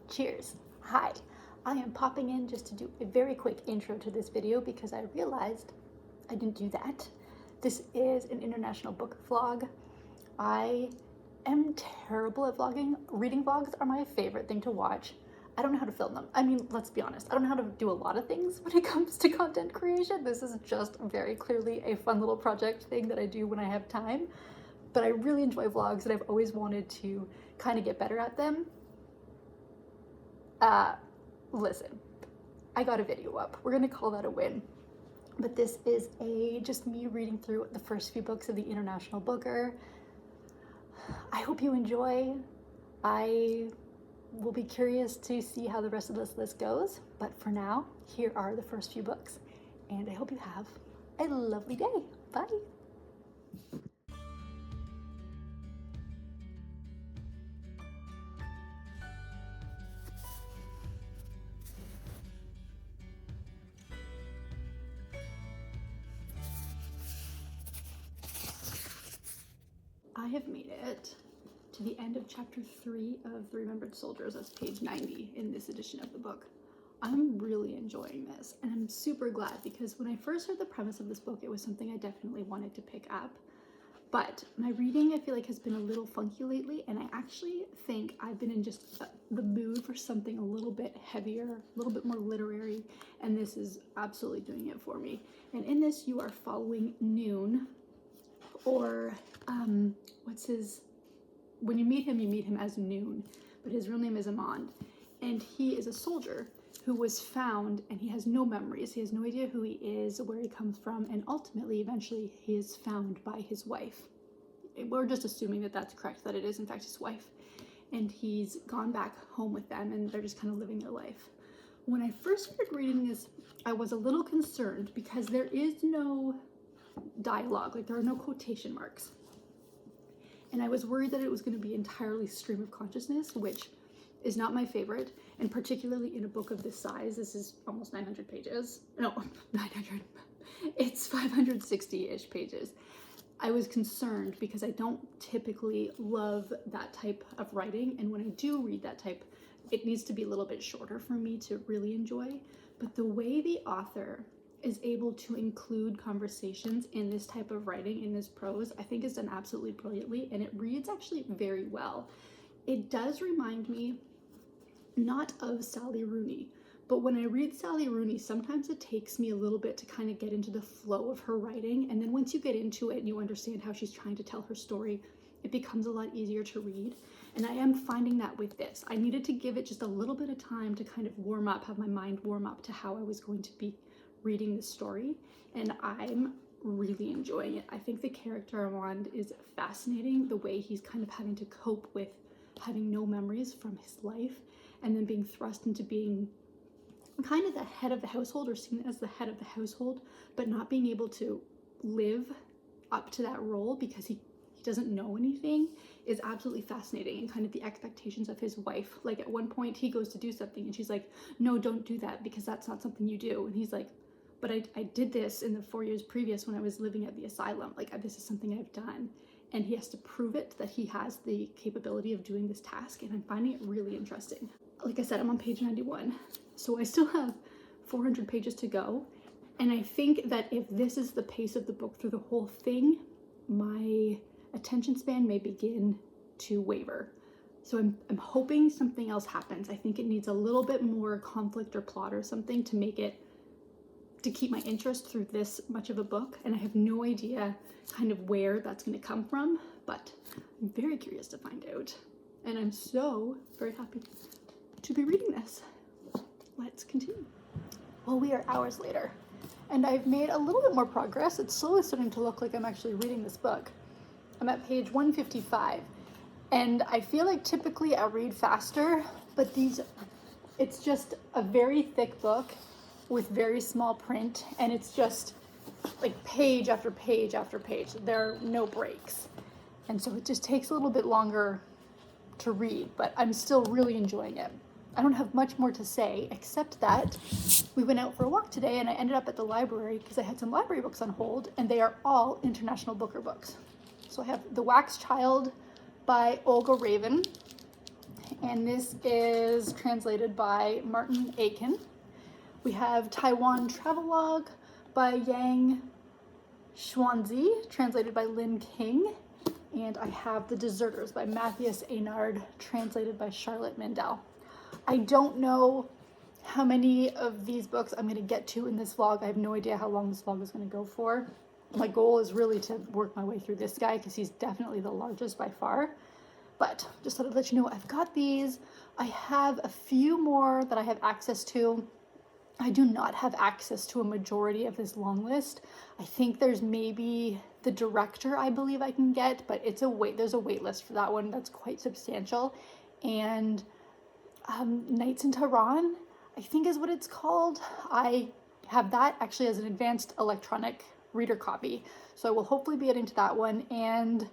Cheers! Hi, I am popping in just to do a very quick intro to this video because I realized I didn't do that. This is an international book vlog. I am terrible at vlogging. Reading vlogs are my favorite thing to watch. I don't know how to film them. I mean, let's be honest, I don't know how to do a lot of things when it comes to content creation. This is just very clearly a fun little project thing that I do when I have time. But I really enjoy vlogs and I've always wanted to kind of get better at them. Listen, I got a video up. We're gonna call that a win. But this is just me reading through the first few books of the International Booker. I hope you enjoy. I will be curious to see how the rest of this list goes. But for now, here are the first few books. And I hope you have a lovely day. Bye. I have made it to the end of chapter 3 of The Remembered Soldiers. That's page 90 in this edition of the book. I'm really enjoying this and I'm super glad because when I first heard the premise of this book, it was something I definitely wanted to pick up. But my reading, I feel like, has been a little funky lately, and I actually think I've been in just the mood for something a little bit heavier, a little bit more literary, and this is absolutely doing it for me. And in this, you are following Noon, or when you meet him as Noon, but his real name is Amand, and he is a soldier who was found, and he has no memories. He has no idea who he is, where he comes from, and ultimately, eventually, he is found by his wife. We're just assuming that that's correct, that it is in fact his wife, and he's gone back home with them, and they're just kind of living their life. When I first started reading this, I was a little concerned because there is no dialogue, like there are no quotation marks. And I was worried that it was going to be entirely stream of consciousness, which is not my favorite, and particularly in a book of this size. This is almost 900 pages. No, 900. It's 560-ish pages. I was concerned because I don't typically love that type of writing, and when I do read that type, it needs to be a little bit shorter for me to really enjoy. But the way the author is able to include conversations in this type of writing, in this prose, I think is done absolutely brilliantly, and it reads actually very well. It does remind me not of Sally Rooney, but when I read Sally Rooney, sometimes it takes me a little bit to kind of get into the flow of her writing, and then once you get into it and you understand how she's trying to tell her story, it becomes a lot easier to read. And I am finding that with this. I needed to give it just a little bit of time to kind of warm up, have my mind warm up to how I was going to be reading this story, and I'm really enjoying it. I think the character Amand is fascinating, the way he's kind of having to cope with having no memories from his life and then being thrust into being kind of the head of the household, or seen as the head of the household, but not being able to live up to that role because he doesn't know anything, is absolutely fascinating. And kind of the expectations of his wife, like at one point he goes to do something and she's like, no, don't do that because that's not something you do, and he's like, but I did this in the 4 years previous when I was living at the asylum, like this is something I've done, and he has to prove it that he has the capability of doing this task, and I'm finding it really interesting. Like I said, I'm on page 91, so I still have 400 pages to go, and I think that if this is the pace of the book through the whole thing, my attention span may begin to waver. So I'm hoping something else happens. I think it needs a little bit more conflict or plot or something to make it, to keep my interest through this much of a book, and I have no idea kind of where that's going to come from, but I'm very curious to find out, and I'm so very happy to be reading this. Let's continue. Well, we are hours later, and I've made a little bit more progress. It's slowly starting to look like I'm actually reading this book. I'm at page 155, and I feel like typically I read faster, but it's just a very thick book with very small print, and it's just like page after page after page. There are no breaks, and so it just takes a little bit longer to read, but I'm still really enjoying it. I don't have much more to say except that we went out for a walk today and I ended up at the library because I had some library books on hold, and they are all International Booker books. So I have The Wax Child by Olga Raven, and this is translated by Martin Aitken. We have Taiwan Travelogue by Yang Xuanzi, translated by Lin King. And I have The Deserters by Matthias Einard, translated by Charlotte Mandel. I don't know how many of these books I'm going to get to in this vlog. I have no idea how long this vlog is going to go for. My goal is really to work my way through this guy because he's definitely the largest by far. But just thought I'd let you know I've got these. I have a few more that I have access to. I do not have access to a majority of this long list. I think there's maybe The Director I believe I can get, but there's a wait list for that one that's quite substantial. And Nights in Tehran, I think is what it's called. I have that actually as an advanced electronic reader copy. So I will hopefully be getting to that one. And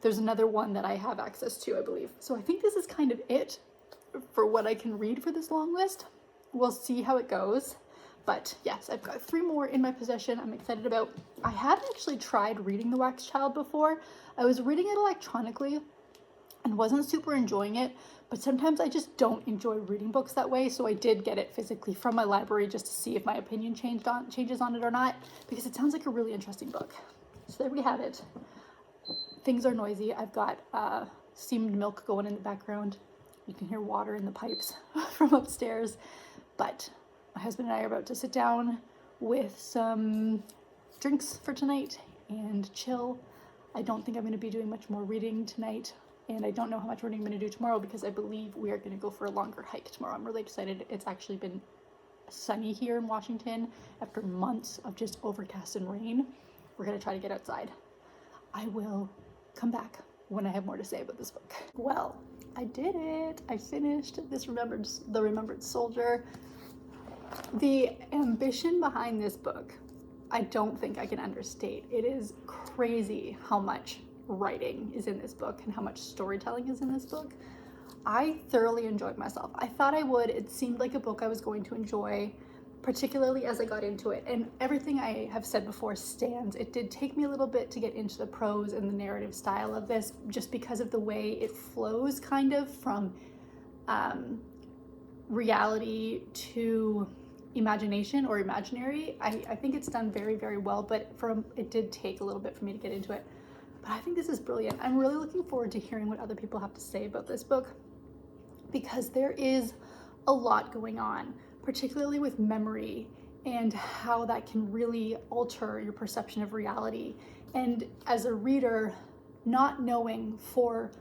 there's another one that I have access to, I believe. So I think this is kind of it for what I can read for this long list. We'll see how it goes. But yes, I've got 3 more in my possession I'm excited about. I have actually tried reading The Wax Child before. I was reading it electronically and wasn't super enjoying it, but sometimes I just don't enjoy reading books that way, so I did get it physically from my library just to see if my opinion changes on it or not, because it sounds like a really interesting book. So there we have it. Things are noisy. I've got steamed milk going in the background. You can hear water in the pipes from upstairs. But my husband and I are about to sit down with some drinks for tonight and chill. I don't think I'm going to be doing much more reading tonight, and I don't know how much reading I'm going to do tomorrow because I believe we are going to go for a longer hike tomorrow. I'm really excited. It's actually been sunny here in Washington after months of just overcast and rain. We're going to try to get outside. I will come back when I have more to say about this book. Well, I did it. I finished The Remembered Soldier. The ambition behind this book, I don't think I can understate. It is crazy how much writing is in this book and how much storytelling is in this book. I thoroughly enjoyed myself. I thought I would. It seemed like a book I was going to enjoy, particularly as I got into it. And everything I have said before stands. It did take me a little bit to get into the prose and the narrative style of this, just because of the way it flows kind of from reality to imagination or imaginary. I think it's done very, very well, but it did take a little bit for me to get into it. But I think this is brilliant. I'm really looking forward to hearing what other people have to say about this book, because there is a lot going on, particularly with memory and how that can really alter your perception of reality. And as a reader, not knowing for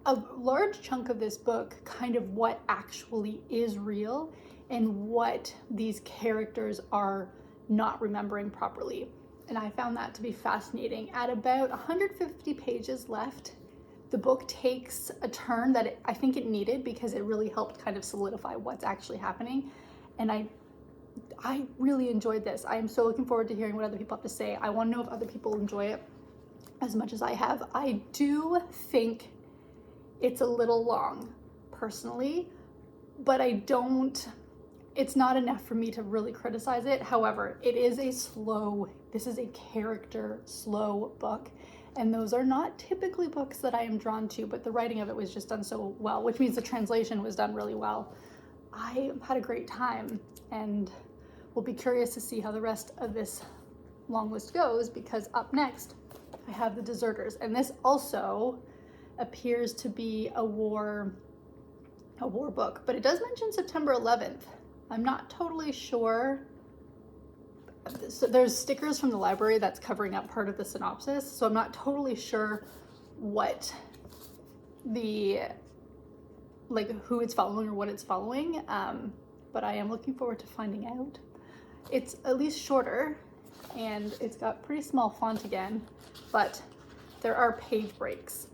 a large chunk of this book kind of what actually is real and what these characters are not remembering properly. And I found that to be fascinating. At about 150 pages left, the book takes a turn that I think it needed, because it really helped kind of solidify what's actually happening. And I really enjoyed this. I am so looking forward to hearing what other people have to say. I want to know if other people enjoy it as much as I have. I do think it's a little long, personally, but it's not enough for me to really criticize it. However, this is a character slow book, and those are not typically books that I am drawn to, but the writing of it was just done so well, which means the translation was done really well. I had a great time, and will be curious to see how the rest of this long list goes, because up next I have The Deserters, and this also appears to be a war book, but it does mention September 11th. I'm not totally sure. So there's stickers from the library that's covering up part of the synopsis, so I'm not totally sure what who it's following or what it's following, but I am looking forward to finding out. It's at least shorter, and it's got pretty small font again, but there are page breaks.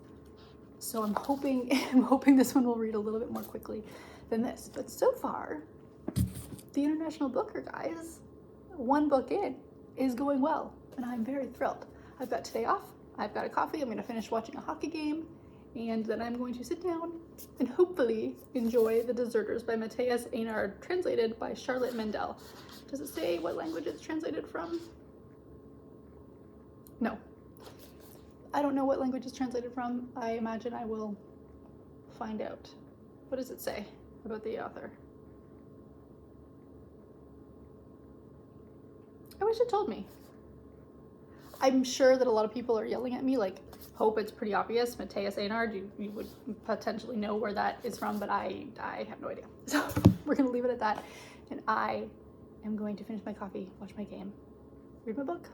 So I'm hoping this one will read a little bit more quickly than this. But so far, the International Booker, guys, one book in, is going well, and I'm very thrilled. I've got today off. I've got a coffee. I'm going to finish watching a hockey game, and then I'm going to sit down and hopefully enjoy The Deserters by Matthias Einard, translated by Charlotte Mandel. Does it say what language it's translated from? No. I don't know what language it's translated from. I imagine I will find out What does it say about the author? I wish it told me. I'm sure that a lot of people are yelling at me, like, Hope, it's pretty obvious. Matthias Einard, you would potentially know where that is from, but I have no idea. So we're gonna leave it at that. And I am going to finish my coffee, watch my game, read my book.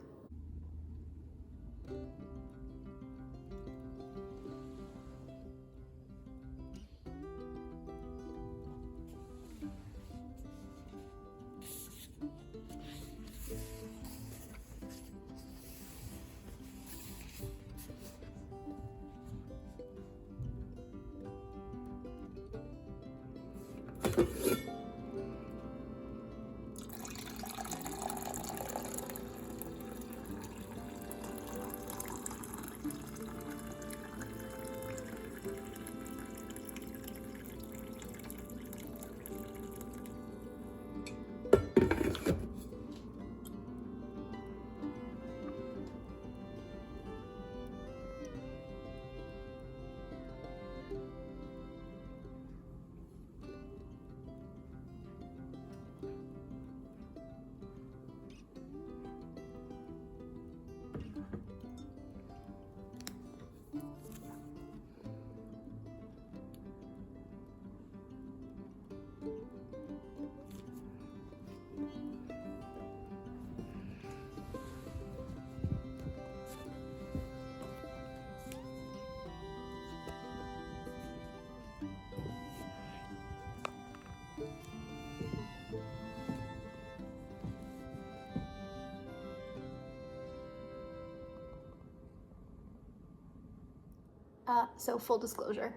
So full disclosure,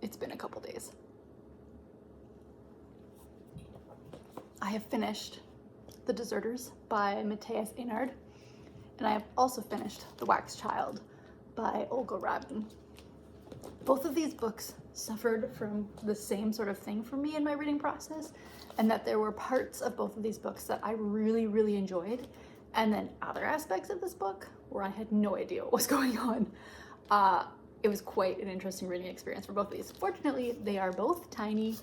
it's been a couple days. I have finished The Deserters by Matthias Einard, and I have also finished The Wax Child by Olga Rabin. Both of these books suffered from the same sort of thing for me in my reading process, and that there were parts of both of these books that I really, really enjoyed, and then other aspects of this book where I had no idea what was going on. It was quite an interesting reading experience for both of these. Fortunately, they are both tiny.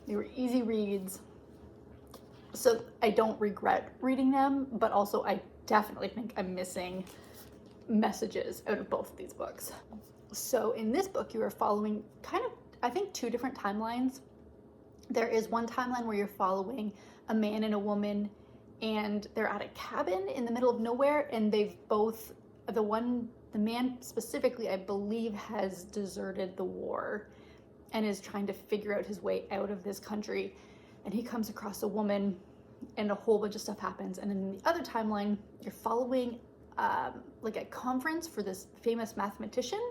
They were easy reads. So I don't regret reading them, but also I definitely think I'm missing messages out of both of these books. So in this book, you are following kind of, I think, two different timelines. There is one timeline where you're following a man and a woman, and they're at a cabin in the middle of nowhere, and they've both, the man specifically, I believe, has deserted the war and is trying to figure out his way out of this country. And he comes across a woman and a whole bunch of stuff happens. And in the other timeline, you're following like a conference for this famous mathematician.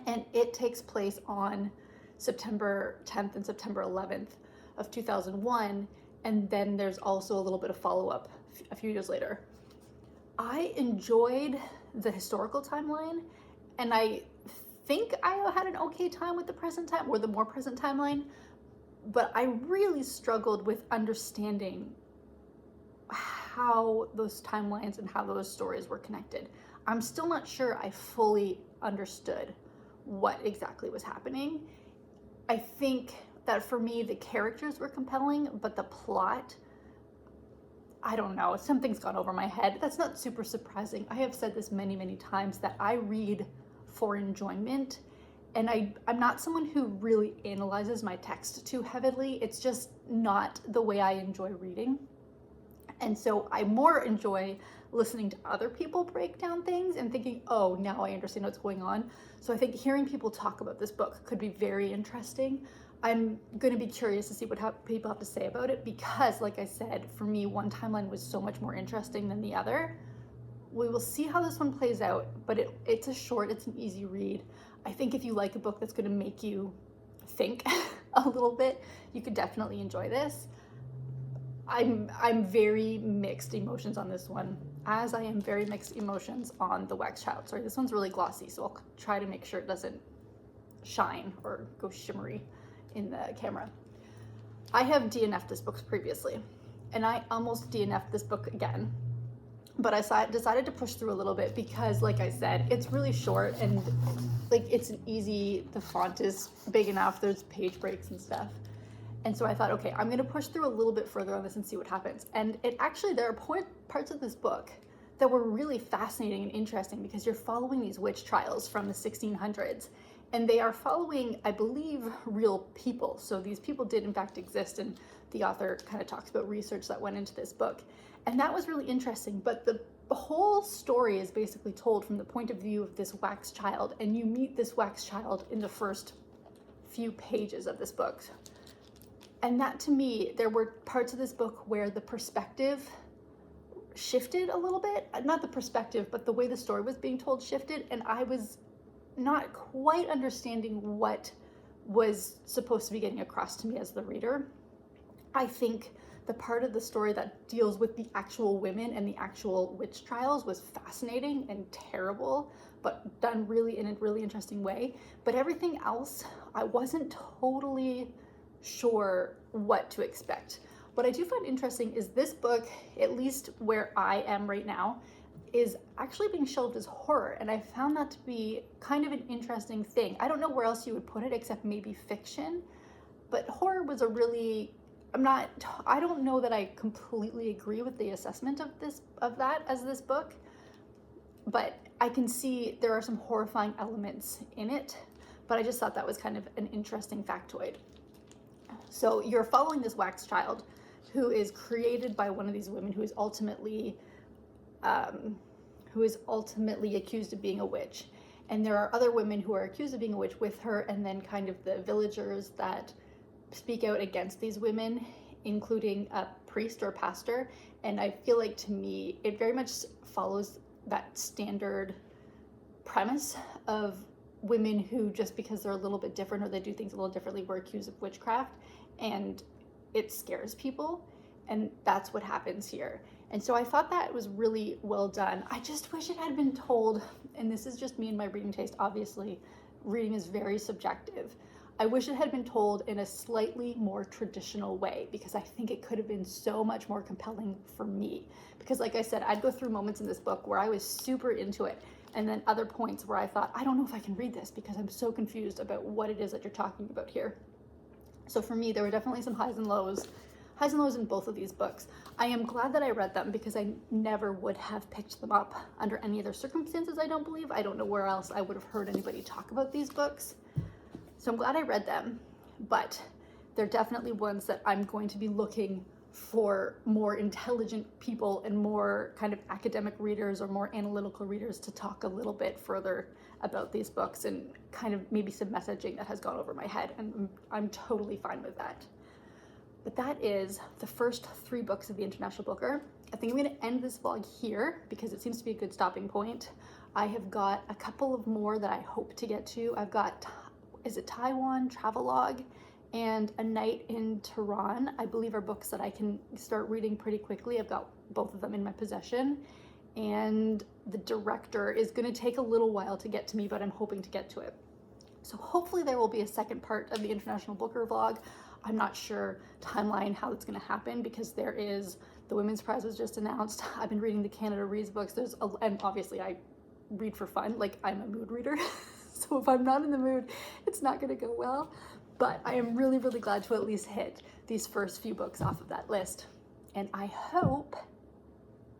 And it takes place on September 10th and September 11th of 2001. And then there's also a little bit of follow-up a few years later. I enjoyed the historical timeline, and I think I had an okay time with the present time, or the more present timeline, but I really struggled with understanding how those timelines and how those stories were connected. I'm still not sure I fully understood what exactly was happening. I think that for me, the characters were compelling, but the plot, I don't know, something's gone over my head. That's not super surprising. I have said this many, many times that I read for enjoyment, and I'm not someone who really analyzes my text too heavily. It's just not the way I enjoy reading. And so I more enjoy listening to other people break down things and thinking, oh, now I understand what's going on. So I think hearing people talk about this book could be very interesting. I'm going to be curious to see what people have to say about it, because, like I said, for me, one timeline was so much more interesting than the other. We will see how this one plays out, but it's an easy read. I think if you like a book that's going to make you think a little bit, you could definitely enjoy this. I'm very mixed emotions on this one, as I am very mixed emotions on The Wax Child. Sorry, this one's really glossy, so I'll try to make sure it doesn't shine or go shimmery in the camera. I have DNF'd this book previously, and I almost DNF'd this book again. but I decided to push through a little bit because, like I said, it's really short and like it's an easy, the font is big enough, there's page breaks and stuff. And so I thought, okay, I'm gonna push through a little bit further on this and see what happens. And it actually, there are parts of this book that were really fascinating and interesting because you're following these witch trials from the 1600s. And they are following, I believe, real people. So these people did in fact exist, and the author kind of talks about research that went into this book. And that was really interesting, but the whole story is basically told from the point of view of this wax child, and you meet this wax child in the first few pages of this book. And that, to me, there were parts of this book where the perspective shifted a little bit. Not the perspective, but the way the story was being told shifted, and I was not quite understanding what was supposed to be getting across to me as the reader. I think the part of the story that deals with the actual women and the actual witch trials was fascinating and terrible, but done really in a really interesting way. But everything else, I wasn't totally sure what to expect. What I do find interesting is this book, at least where I am right now, is actually being shelved as horror, and I found that to be kind of an interesting thing. I don't know where else you would put it except maybe fiction, but horror was a really, I don't know that I completely agree with the assessment of that as this book, but I can see there are some horrifying elements in it, but I just thought that was kind of an interesting factoid. So you're following this wax child who is created by one of these women who is ultimately accused of being a witch. And there are other women who are accused of being a witch with her, and then kind of the villagers that speak out against these women, including a priest or pastor. And I feel like, to me, it very much follows that standard premise of women who, just because they're a little bit different or they do things a little differently, were accused of witchcraft, and it scares people. And that's what happens here. And so I thought that was really well done. I just wish it had been told, and this is just me and my reading taste, obviously, reading is very subjective. I wish it had been told in a slightly more traditional way, because I think it could have been so much more compelling for me. Because like I said, I'd go through moments in this book where I was super into it, and then other points where I thought, I don't know if I can read this because I'm so confused about what it is that you're talking about here. So for me, there were definitely some highs and lows in both of these books. I am glad that I read them because I never would have picked them up under any other circumstances, I don't believe. I don't know where else I would have heard anybody talk about these books. So I'm glad I read them, but they're definitely ones that I'm going to be looking for more intelligent people and more kind of academic readers or more analytical readers to talk a little bit further about these books, and kind of maybe some messaging that has gone over my head, and I'm totally fine with that. But that is the first 3 books of the International Booker. I think I'm going to end this vlog here because it seems to be a good stopping point. I have got a couple of more that I hope to get to. I've got, is it Taiwan Travelogue and A Night in Tehran, I believe, are books that I can start reading pretty quickly. I've got both of them in my possession. And The Director is going to take a little while to get to me, but I'm hoping to get to it. So hopefully there will be a second part of the International Booker vlog. I'm not sure timeline how it's going to happen because there is, the Women's Prize was just announced. I've been reading the Canada Reads books. And obviously I read for fun, like I'm a mood reader. So if I'm not in the mood, it's not going to go well. But I am really, really glad to at least hit these first few books off of that list. And I hope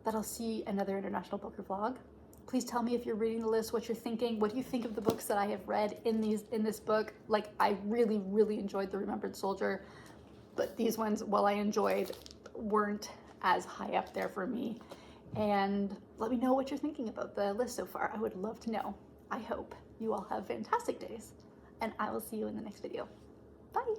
that I'll see another International Booker vlog. Please tell me if you're reading the list, what you're thinking. What do you think of the books that I have read in this book? Like, I really, really enjoyed The Remembered Soldier, but these ones, while I enjoyed, weren't as high up there for me. And let me know what you're thinking about the list so far. I would love to know. I hope you all have fantastic days, and I will see you in the next video. Bye.